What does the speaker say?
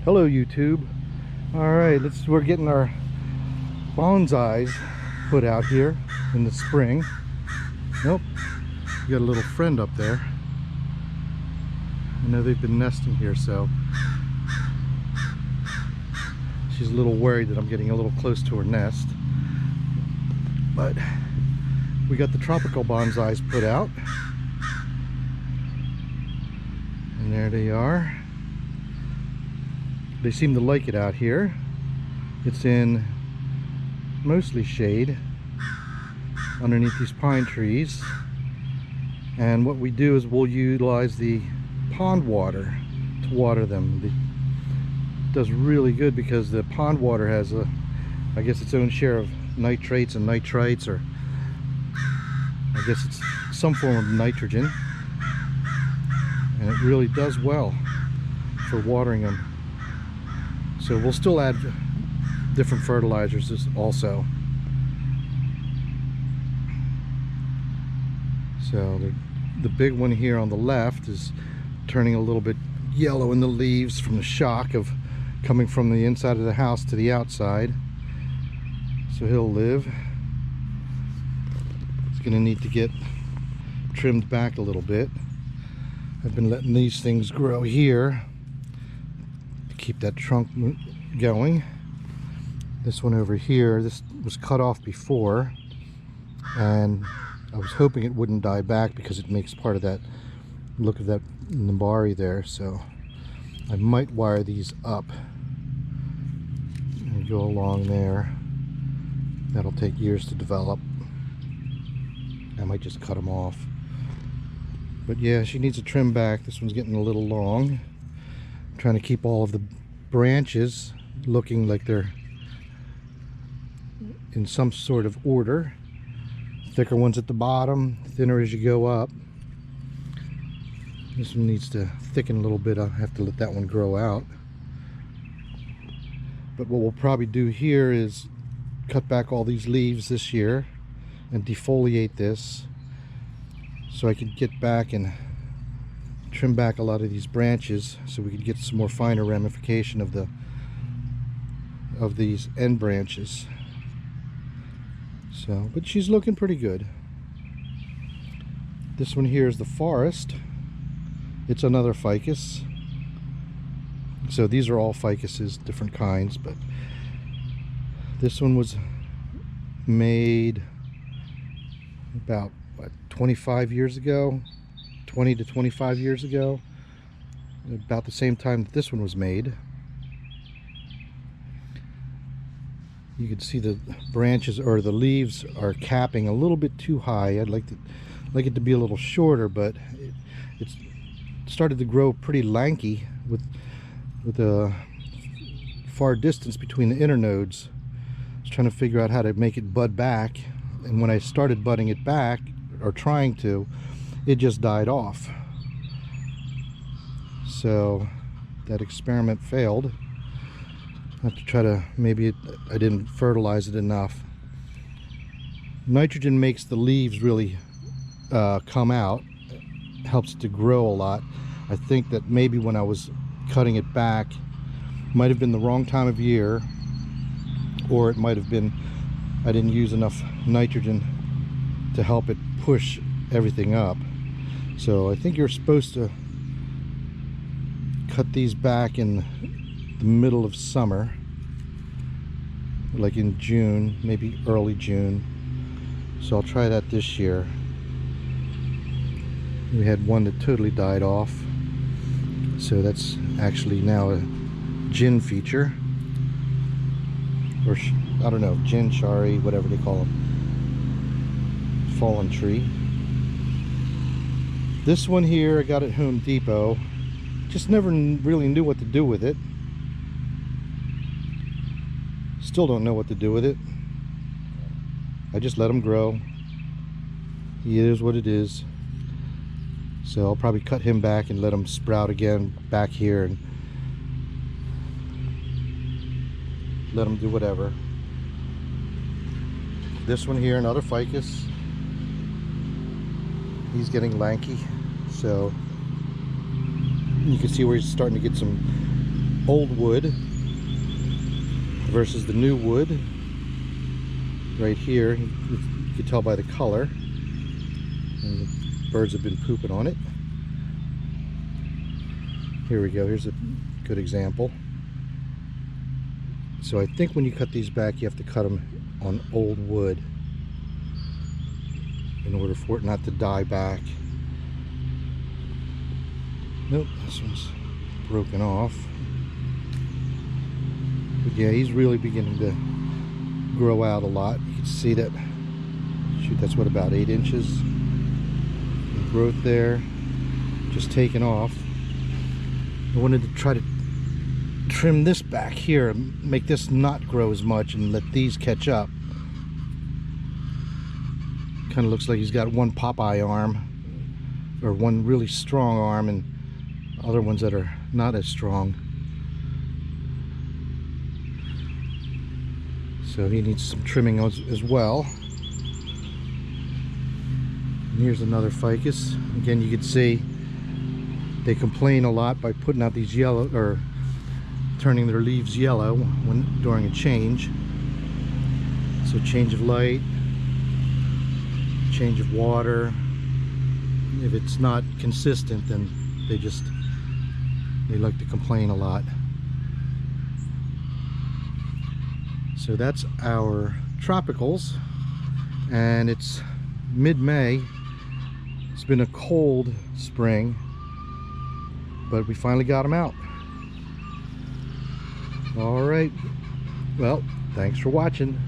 Hello YouTube. Alright, we're getting our bonsais put out here in the spring. Nope, we got a little friend up there. I know they've been nesting here, so she's a little worried that I'm getting a little close to her nest. But we got the tropical bonsais put out, and there they are. They seem to like it out here. It's in mostly shade underneath these pine trees, and what we do is we'll utilize the pond water to water them. It does really good because the pond water has I guess its own share of nitrates and nitrites, or I guess it's some form of nitrogen, and it really does well for watering them. So we'll still add different fertilizers also. So the big one here on the left is turning a little bit yellow in the leaves from the shock of coming from the inside of the house to the outside. So he'll live. It's going to need to get trimmed back a little bit. I've been letting these things grow here to keep that trunk going. This one over here, this was cut off before, and I was hoping it wouldn't die back because it makes part of that look of that nabari there. So I might wire these up and go along there. That'll take years to develop. I might just cut them off. But yeah, she needs a trim back. This one's getting a little long. I'm trying to keep all of the branches looking like they're in some sort of order. Thicker ones at the bottom, thinner as you go up. This one needs to thicken a little bit. I'll have to let that one grow out. But what we'll probably do here is cut back all these leaves this year and defoliate this, so I could get back and trim back a lot of these branches so we could get some more finer ramification of these end branches. So, but she's looking pretty good. This one here is the forest. It's another ficus. So these are all ficuses, different kinds, but this one was made about, what, 25 years ago, 20 to 25 years ago, about the same time that this one was made. You can see the branches, or the leaves, are capping a little bit too high. I'd like it to be a little shorter, but it's started to grow pretty lanky with a far distance between the internodes. I was trying to figure out how to make it bud back, and when I started budding it back, or trying to, it just died off. So that experiment failed. I have to try to, maybe I didn't fertilize it enough. Nitrogen makes the leaves really come out, helps it to grow a lot. I think that maybe when I was cutting it back, might have been the wrong time of year, or it might have been I didn't use enough nitrogen to help it push everything up. So I think you're supposed to cut these back in the middle of summer, like in June, maybe early June. So I'll try that this year. We had one that totally died off, so that's actually now a gin feature, or I don't know, gin, shari, whatever they call them. Fallen tree. This one here I got at Home Depot. Just never really knew what to do with it. Still don't know what to do with it. I just let him grow. He is what it is. So I'll probably cut him back and let him sprout again back here, and let him do whatever. This one here, another ficus. He's getting lanky, so you can see where he's starting to get some old wood versus the new wood. Right here, you can tell by the color. And the birds have been pooping on it. Here we go, here's a good example. So I think when you cut these back, you have to cut them on old wood in order for it not to die back. Nope, this one's broken off. But yeah, he's really beginning to grow out a lot. You can see that, shoot, that's what, about 8 inches in growth there, just taken off. I wanted to try to trim this back here, make this not grow as much and let these catch up. Kind of looks like he's got one Popeye arm, or one really strong arm, and other ones that are not as strong. So he needs some trimming as well. And here's another ficus. Again, you can see they complain a lot by putting out these yellow, or turning their leaves yellow during a change. So change of light, change of water. If it's not consistent, then they like to complain a lot. So that's our tropicals, and it's mid-May. It's been a cold spring, but we finally got them out. All right, well, thanks for watching.